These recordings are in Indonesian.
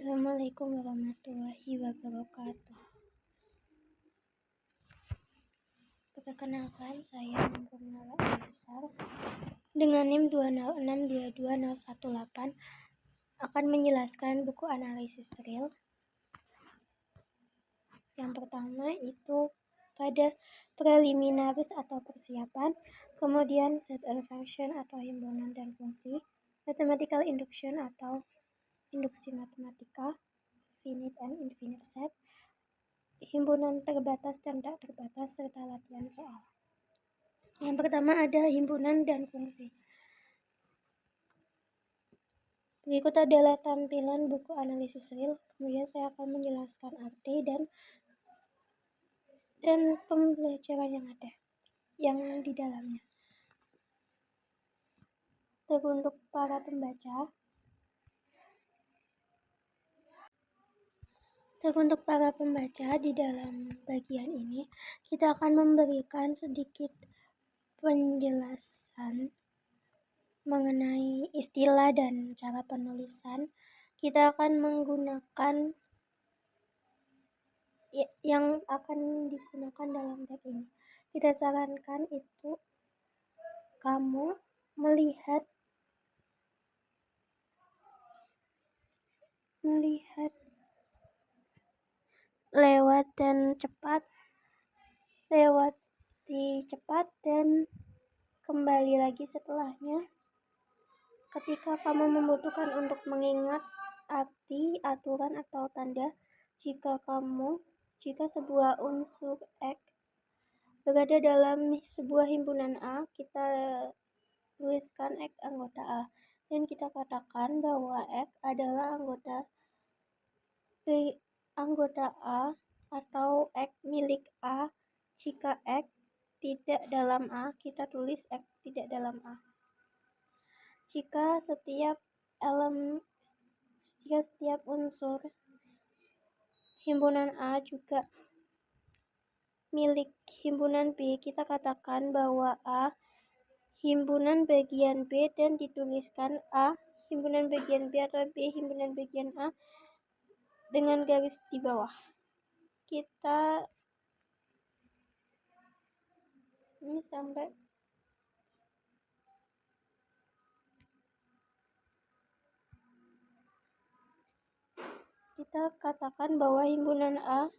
Assalamualaikum warahmatullahi wabarakatuh. Perkenalkan, saya Nurmala Anisar dengan NIM 206222018 akan menjelaskan buku analisis real. Yang pertama itu pada preliminaris atau persiapan, kemudian set and function atau himpunan dan fungsi, mathematical induction atau induksi matematika, finite and infinite set, himpunan terbatas dan tak terbatas, serta latihan soal. Yang pertama ada himpunan dan fungsi. Berikut adalah tampilan buku analisis real, kemudian saya akan menjelaskan arti dan pembelajaran yang ada yang di dalamnya. Untuk para pembaca, di dalam bagian ini kita akan memberikan sedikit penjelasan mengenai istilah dan cara penulisan. Kita akan menggunakan yang akan digunakan dalam teks ini. Kita sarankan itu kamu melihat lewati cepat dan kembali lagi setelahnya ketika kamu membutuhkan untuk mengingat arti, aturan, atau tanda. Jika sebuah unsur X berada dalam sebuah himpunan A, kita tuliskan X anggota A, dan kita katakan bahwa X adalah anggota A atau X milik A. Jika X tidak dalam A, kita tulis X tidak dalam A. Jika setiap unsur himpunan A juga milik himpunan B, kita katakan bahwa A himpunan bagian B dan dituliskan A himpunan bagian B atau B himpunan bagian A dengan garis di bawah. Kita katakan bahwa himpunan A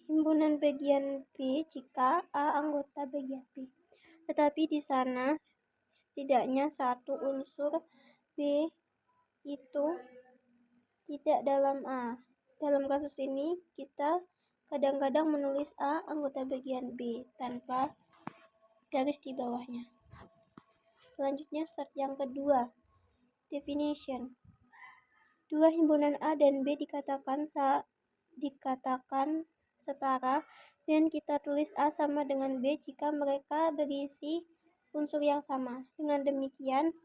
himpunan bagian B jika A anggota bagian B. Tetapi di sana setidaknya satu unsur B itu tidak dalam A. Dalam kasus ini kita kadang-kadang menulis A anggota bagian B tanpa garis di bawahnya. Selanjutnya start yang kedua, definition. Dua himpunan A dan B dikatakan setara, dan kita tulis A sama dengan B jika mereka berisi unsur yang sama. Dengan demikian,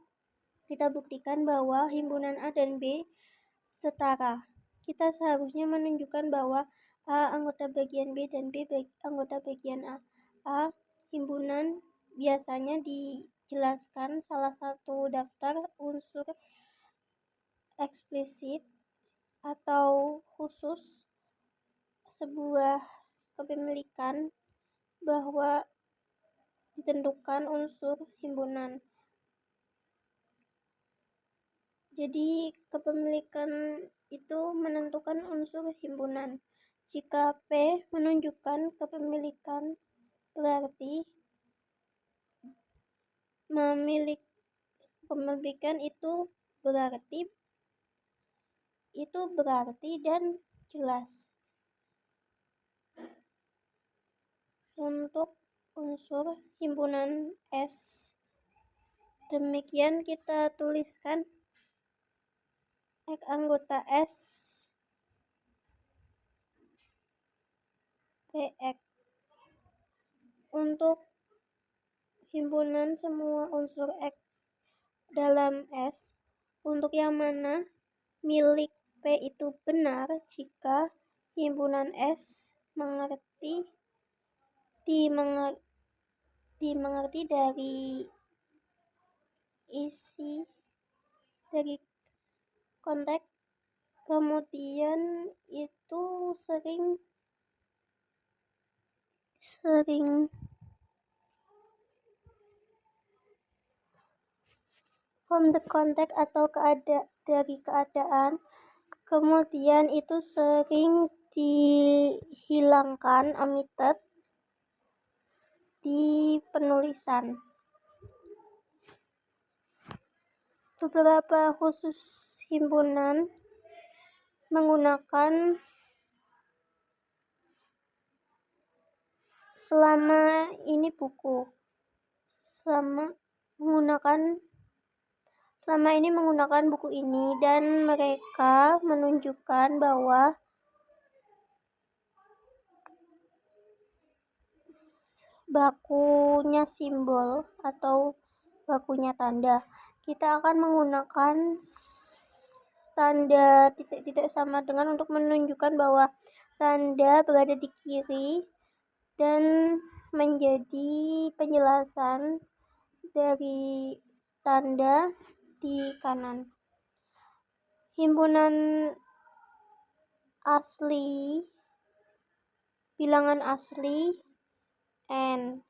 kita buktikan bahwa himpunan A dan B setara. Kita seharusnya menunjukkan bahwa A anggota bagian B dan B anggota bagian A. A himpunan biasanya dijelaskan salah satu daftar unsur eksplisit atau khusus sebuah kepemilikan bahwa ditentukan unsur himpunan. Jadi kepemilikan itu menentukan unsur himpunan. Jika P menunjukkan kepemilikan, berarti kepemilikan itu berarti dan jelas. Untuk unsur himpunan S, demikian kita tuliskan X anggota S PX. Untuk himpunan semua unsur X dalam S, untuk yang mana milik P itu benar jika himpunan S dimengerti dari isi dari konteks, kemudian itu sering from the context atau dari keadaan, kemudian itu sering dihilangkan omitted di penulisan. Beberapa khusus himpunan menggunakan selama ini menggunakan buku ini, dan mereka menunjukkan bahwa bakunya simbol atau bakunya tanda. Kita akan menggunakan tanda titik-titik sama dengan untuk menunjukkan bahwa tanda berada di kiri dan menjadi penjelasan dari tanda di kanan. Himpunan asli, bilangan asli N,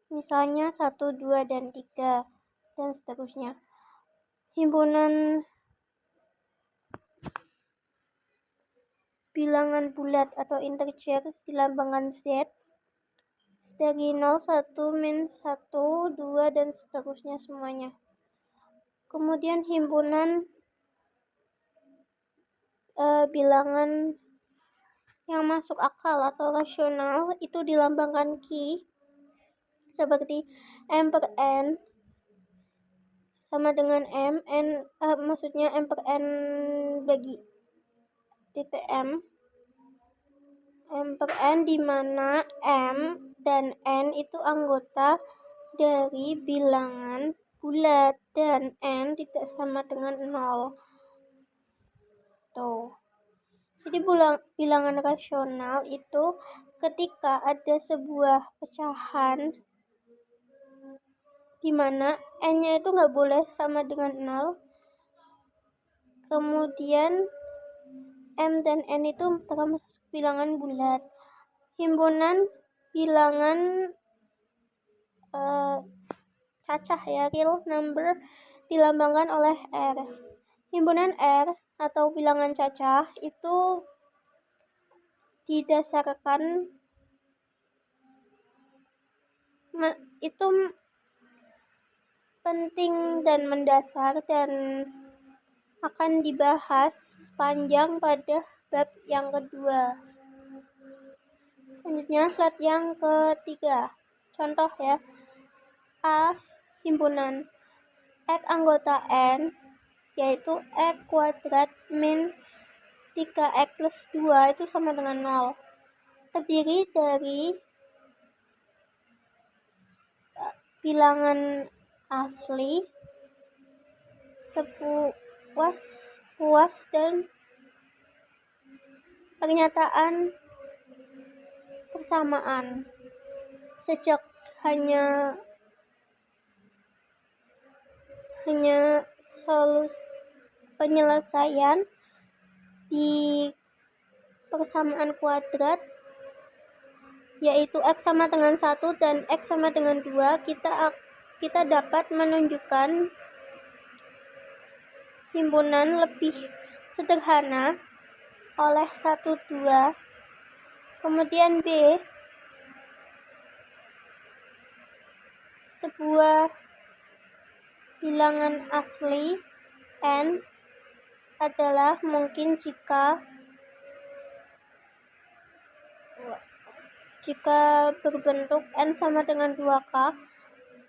misalnya 1, 2, dan 3, dan seterusnya. Himpunan bilangan bulat atau integer dilambangkan Z dari 0, 1, min 1, 2, dan seterusnya semuanya. Kemudian himpunan bilangan yang masuk akal atau rasional itu dilambangkan Q seperti M per N sama dengan maksudnya M per N bagi titik M per N, di mana M dan N itu anggota dari bilangan bulat dan N tidak sama dengan 0. Tuh. Jadi bilangan rasional itu ketika ada sebuah pecahan di mana N-nya itu nggak boleh sama dengan 0, kemudian M dan N itu termasuk bilangan bulat. Himpunan bilangan cacah ya, real number, dilambangkan oleh R. Himpunan R atau bilangan cacah itu didasarkan itu penting dan mendasar dan akan dibahas panjang pada bab yang kedua. Selanjutnya slide yang ketiga. Contoh ya. A. Himpunan X anggota N yaitu X kuadrat min 3X plus 2 itu sama dengan 0. Terdiri dari bilangan asli, sepuas, dan pernyataan persamaan. Sejak hanya penyelesaian di persamaan kuadrat yaitu X sama dengan 1 dan X sama dengan 2, kita dapat menunjukkan himpunan lebih sederhana oleh 1, 2. Kemudian B, sebuah bilangan asli N adalah mungkin jika berbentuk N sama dengan 2K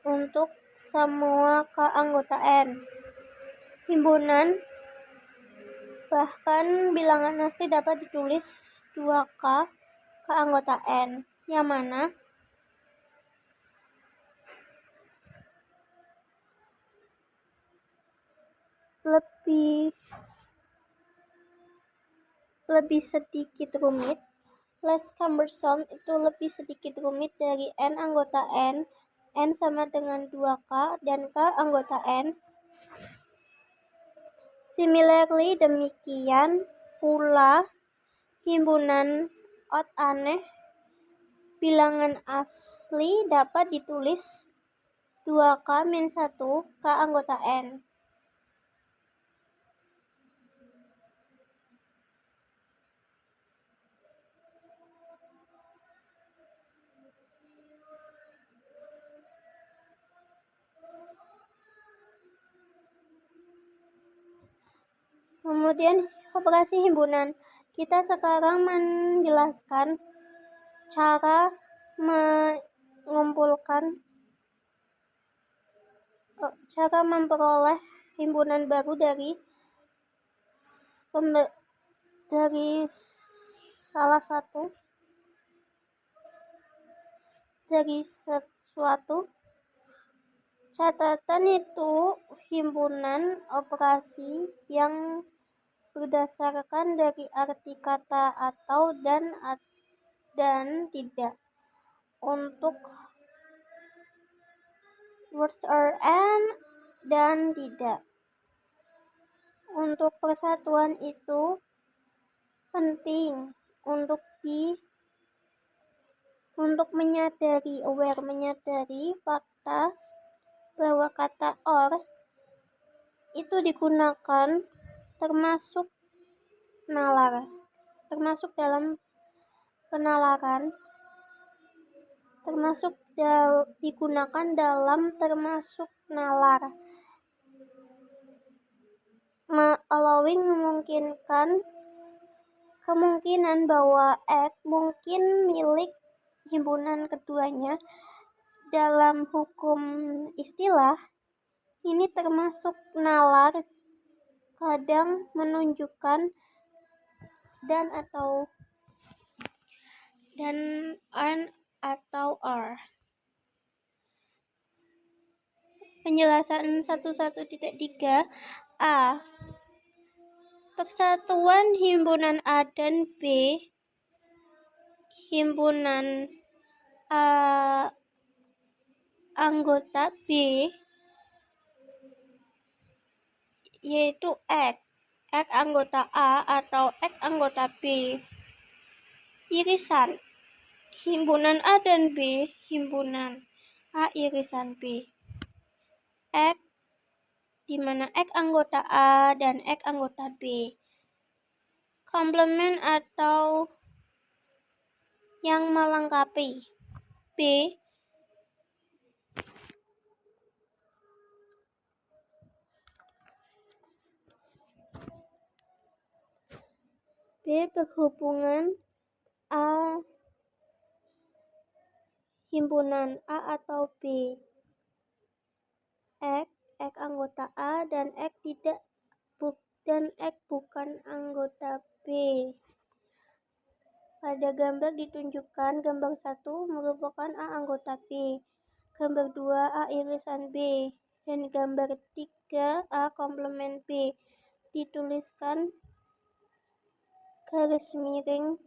untuk semua K anggota N. Himpunan bahkan bilangan asli dapat ditulis 2K ke anggota N, yang mana lebih sedikit rumit. Less cumbersome itu lebih sedikit rumit dari N anggota N sama dengan 2K dan K anggota N. Similarly, demikian pula himpunan odd aneh bilangan asli dapat ditulis 2k-1 k anggota n. Kemudian operasi himpunan. Kita sekarang menjelaskan cara memperoleh himpunan baru dari sesuatu. Catatan itu himpunan operasi yang berdasarkan dari arti kata atau dan tidak. Untuk words are and dan tidak. Untuk persatuan itu penting untuk menyadari fakta bahwa kata or itu digunakan termasuk dalam penalaran, digunakan dalam termasuk nalar, allowing kemungkinan bahwa X mungkin milik himpunan keduanya. Dalam hukum istilah, ini termasuk nalar kadang menunjukkan dan an atau are. Penjelasan 1.1.3 A. Persatuan himpunan A dan B, himpunan A anggota B, yaitu X anggota A atau X anggota B. Irisan himpunan A dan B, himpunan A irisan B. X di mana X anggota A dan X anggota B. Komplement atau yang melengkapi. B berhubungan A himpunan A atau B. X anggota A dan X bukan anggota B. Pada gambar ditunjukkan gambar 1 merupakan A anggota B, gambar 2 A irisan B, dan gambar 3 A komplement B. Dituliskan garis miring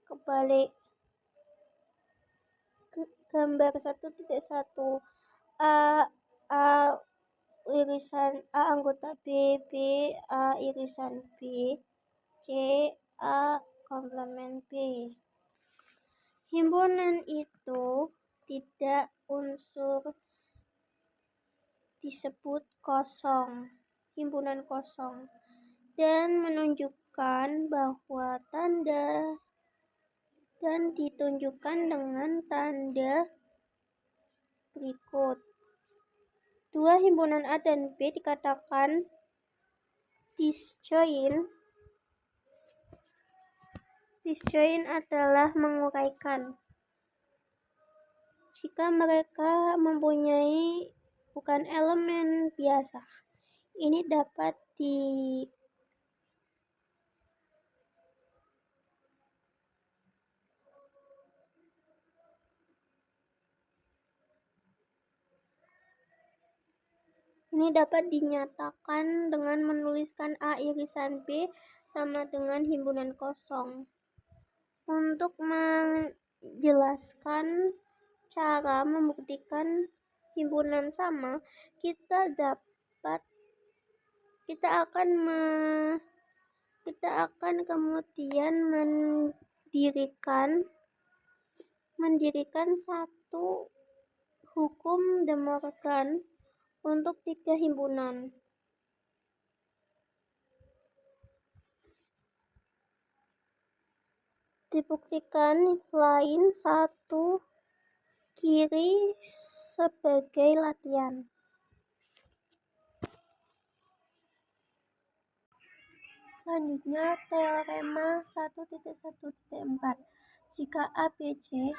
kebalik. Gambar 1.1 A irisan A anggota B, B A irisan B, C A komplement B. Himpunan itu tidak unsur disebut kosong, himpunan kosong, dan menunjukkan bahwa tanda dan ditunjukkan dengan tanda berikut. Dua himpunan A dan B dikatakan disjoint. Disjoint adalah menguraikan jika mereka mempunyai bukan elemen biasa. Ini dapat dinyatakan dengan menuliskan A irisan B sama dengan himpunan kosong. Untuk menjelaskan cara membuktikan himpunan sama, kita dapat kita akan kemudian mendirikan satu hukum De Morgan untuk 3 himpunan. Dibuktikan lain satu kiri sebagai latihan. Selanjutnya teorema 1.1.4. Jika ABC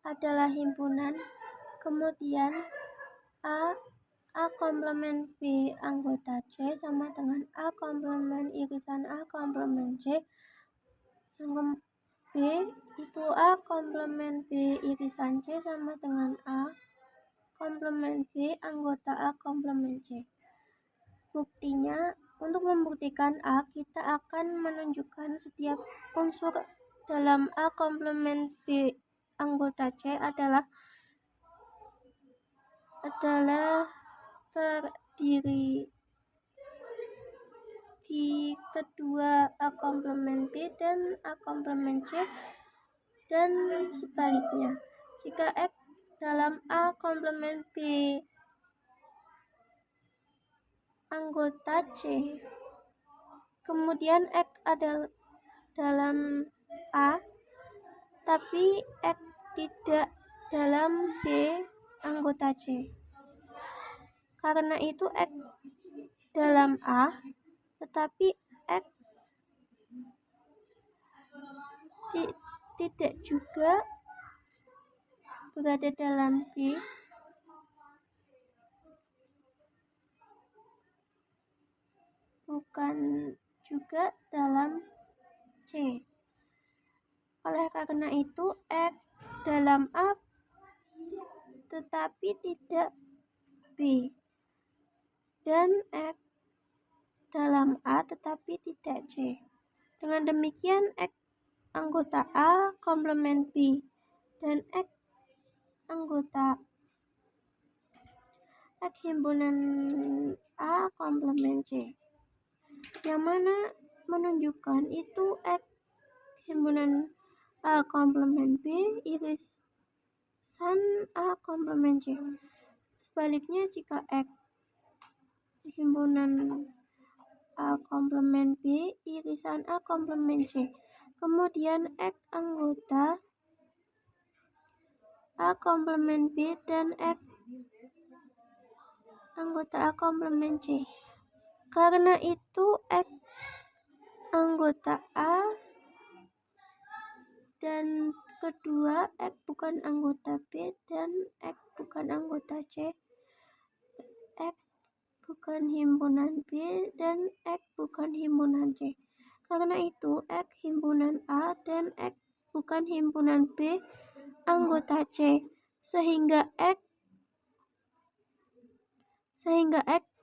adalah himpunan, kemudian A komplement B anggota C sama dengan A komplement irisan A komplement C, yang B itu A komplement B irisan C sama dengan A komplement B anggota A komplement C. Buktinya, untuk membuktikan A, kita akan menunjukkan setiap unsur dalam A komplement B anggota C adalah terdiri di kedua A komplement B dan A komplement C, dan sebaliknya. Jika X dalam A komplement B anggota C, kemudian X ada dalam A, tapi X tidak dalam B anggota C. Karena itu X dalam A, tetapi X tidak juga berada dalam B, bukan juga dalam C. Oleh karena itu X dalam A tetapi tidak B, dan X dalam A tetapi tidak C. Dengan demikian X anggota A komplement B dan X anggota X himpunan A komplement C, yang mana menunjukkan itu X himpunan A komplement B irisan A komplement C. Sebaliknya, jika X himpunan A komplement B irisan A komplement C, kemudian X anggota A komplement B dan X anggota A komplement C. Karena itu X anggota A dan kedua X bukan anggota B dan X bukan anggota C, X bukan himpunan B dan X bukan himpunan C. Karena itu X himpunan A dan X bukan himpunan B anggota C, sehingga X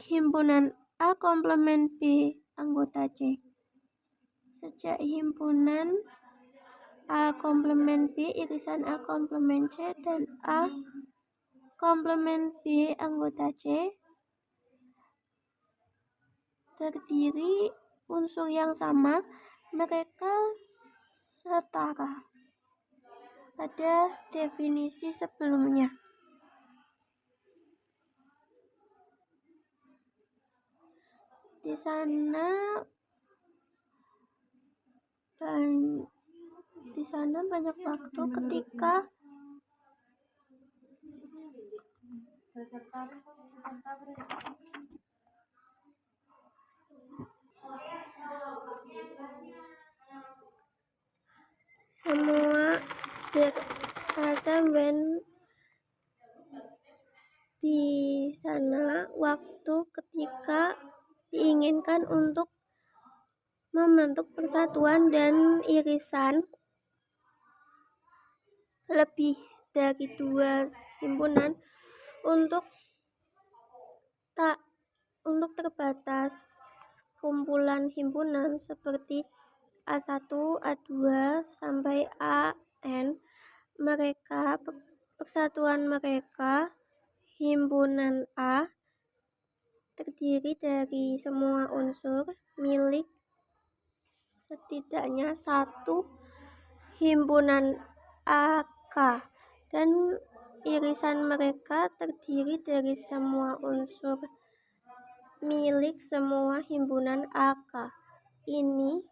himpunan A komplement B anggota C. Sejak himpunan A komplement B irisan A komplement C dan A komplement B anggota C terdiri unsur yang sama, mereka setara pada definisi sebelumnya. Di sana banyak waktu ketika semua berkata di sana waktu ketika diinginkan untuk membentuk persatuan dan irisan lebih dari 2 himpunan untuk terbatas kumpulan himpunan seperti A1, A2 sampai AN, persatuan mereka himpunan A terdiri dari semua unsur milik setidaknya satu himpunan AK, dan irisan mereka terdiri dari semua unsur milik semua himpunan AK. Ini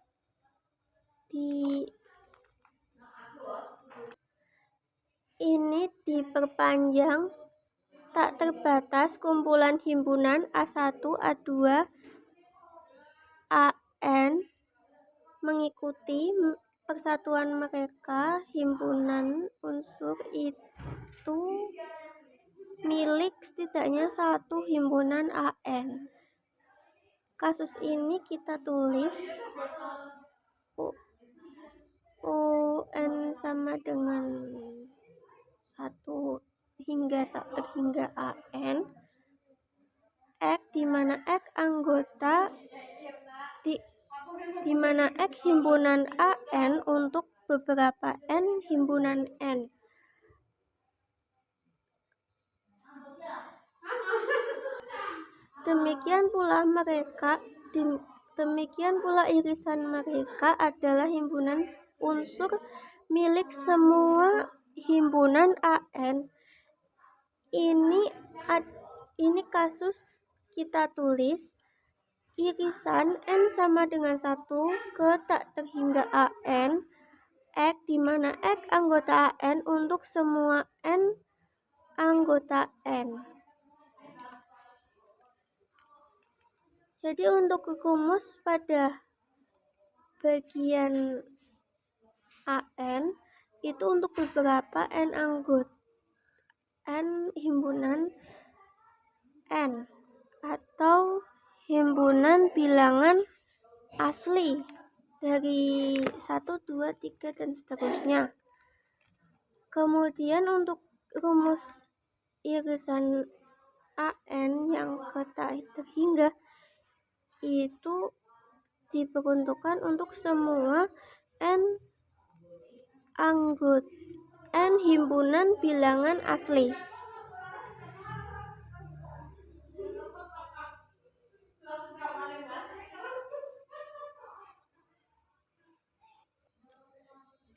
diperpanjang tak terbatas kumpulan himpunan A1, A2, AN mengikuti persatuan mereka. Himpunan unsur itu milik setidaknya satu himpunan AN. Kasus ini kita tulis UN sama dengan 1 hingga tak terhingga AN, X di mana X anggota di mana X himpunan AN untuk beberapa N himpunan N. Demikian pula irisan mereka adalah himpunan unsur milik semua himpunan AN. Ini kasus kita tulis irisan N sama dengan 1 ke tak terhingga AN, X di mana X anggota AN untuk semua N anggota N. Jadi untuk rumus pada bagian AN itu untuk beberapa N anggota N himpunan N atau himpunan bilangan asli dari 1, 2, 3 dan seterusnya. Kemudian untuk rumus irisan AN yang ke tak terhingga itu diperuntukkan untuk semua N anggota N himpunan bilangan asli.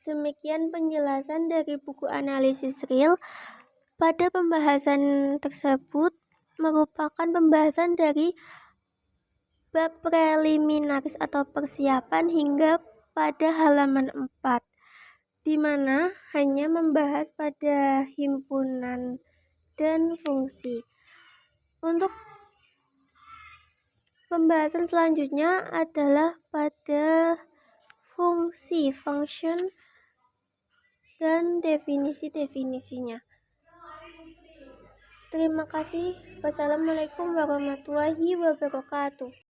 Demikian penjelasan dari buku analisis real. Pada pembahasan tersebut merupakan pembahasan dari bab preliminaris atau persiapan hingga pada halaman 4, di mana hanya membahas pada himpunan dan fungsi. Untuk pembahasan selanjutnya adalah pada fungsi, function, dan definisi-definisinya. Terima kasih. Wassalamualaikum warahmatullahi wabarakatuh.